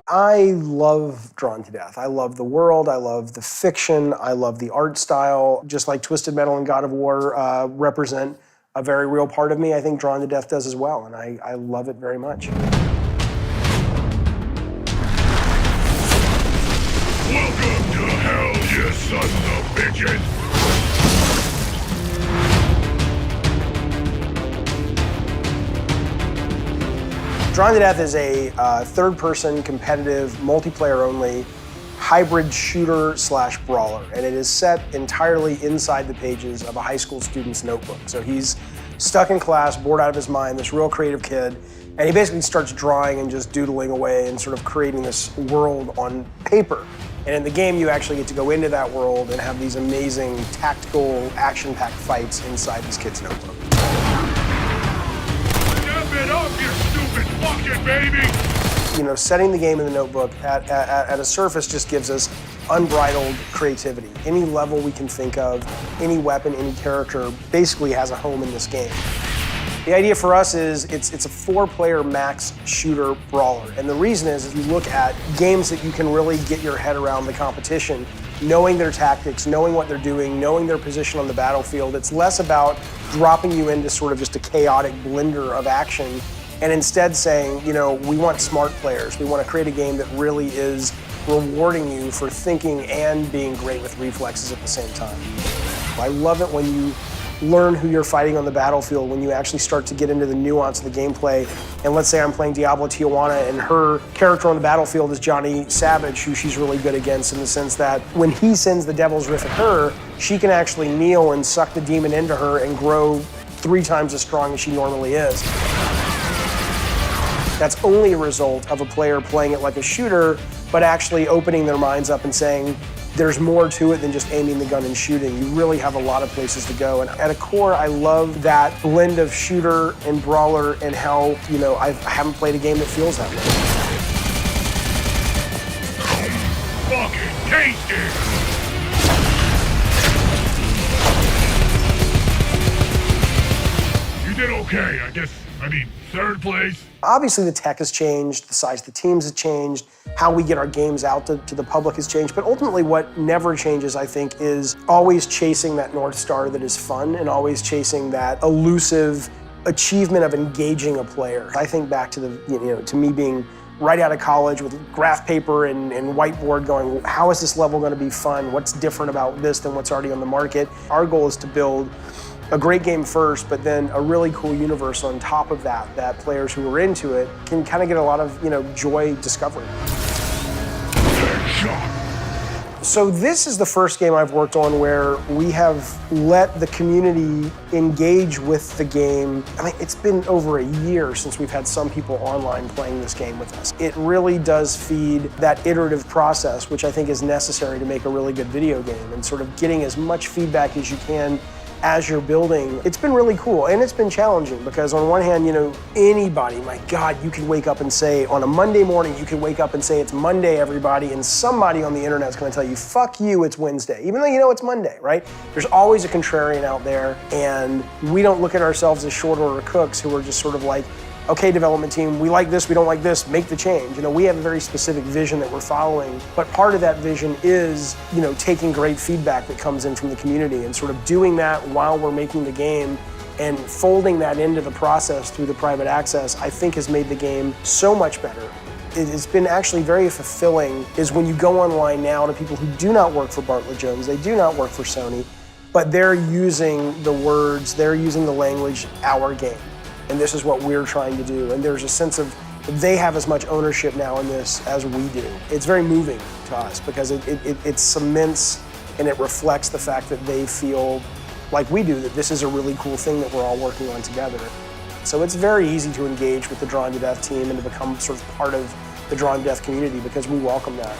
I love Drawn to Death. I love the world, I love the fiction, I love the art style. Just like Twisted Metal and God of War represent a very real part of me, I think Drawn to Death does as well, and I love it very much. Welcome to hell, you sons of bitches! Drawn to Death is a third-person, competitive, multiplayer-only, hybrid shooter/brawler, and it is set entirely inside the pages of a high school student's notebook. So he's stuck in class, bored out of his mind, this real creative kid, and he basically starts drawing and just doodling away and sort of creating this world on paper. And in the game, you actually get to go into that world and have these amazing, tactical, action-packed fights inside this kid's notebook. Step it up, you stupid fucking baby! You know, setting the game in the notebook at a surface just gives us unbridled creativity. Any level we can think of, any weapon, any character basically has a home in this game. The idea for us is it's a 4-player max shooter brawler. And the reason is if you look at games that you can really get your head around the competition, knowing their tactics, knowing what they're doing, knowing their position on the battlefield, it's less about dropping you into sort of just a chaotic blender of action and instead saying, you know, we want smart players. We want to create a game that really is rewarding you for thinking and being great with reflexes at the same time. I love it when you learn who you're fighting on the battlefield, when you actually start to get into the nuance of the gameplay. And let's say I'm playing Diablo Tijuana and her character on the battlefield is Johnny Savage, who she's really good against in the sense that when he sends the Devil's Riff at her, she can actually kneel and suck the demon into her and grow 3 times as strong as she normally is. That's only a result of a player playing it like a shooter, but actually opening their minds up and saying, there's more to it than just aiming the gun and shooting. You really have a lot of places to go. And at a core, I love that blend of shooter and brawler and how, you know, I haven't played a game that feels that way. Fucking tasty! You did okay, I guess. I mean, 3rd place. Obviously, the tech has changed, the size of the teams has changed, how we get our games out to the public has changed, but ultimately what never changes, I think, is always chasing that North Star that is fun and always chasing that elusive achievement of engaging a player. I think back to to me being right out of college with graph paper and whiteboard going, how is this level going to be fun? What's different about this than what's already on the market? Our goal is to build a great game first, but then a really cool universe on top of that, that players who are into it can kind of get a lot of, joy discovering. So this is the first game I've worked on where we have let the community engage with the game. I mean, it's been over a year since we've had some people online playing this game with us. It really does feed that iterative process, which I think is necessary to make a really good video game, and sort of getting as much feedback as you can as you're building. It's been really cool, and it's been challenging because on one hand, anybody, my God, you can wake up and say, on a Monday morning, you can wake up and say, it's Monday, everybody, and somebody on the internet is gonna tell you, fuck you, it's Wednesday, even though you know it's Monday, right? There's always a contrarian out there, and we don't look at ourselves as short order cooks who are just sort of like, okay, development team, we like this, we don't like this, make the change. We have a very specific vision that we're following, but part of that vision is, taking great feedback that comes in from the community and sort of doing that while we're making the game and folding that into the process through the private access, I think has made the game so much better. It's been actually very fulfilling is when you go online now to people who do not work for Bartlett Jones, they do not work for Sony, but they're using the words, they're using the language, our game. And this is what we're trying to do. And there's a sense of they have as much ownership now in this as we do. It's very moving to us because it cements and it reflects the fact that they feel like we do, that this is a really cool thing that we're all working on together. So it's very easy to engage with the Drawn to Death team and to become sort of part of the Drawn to Death community because we welcome that.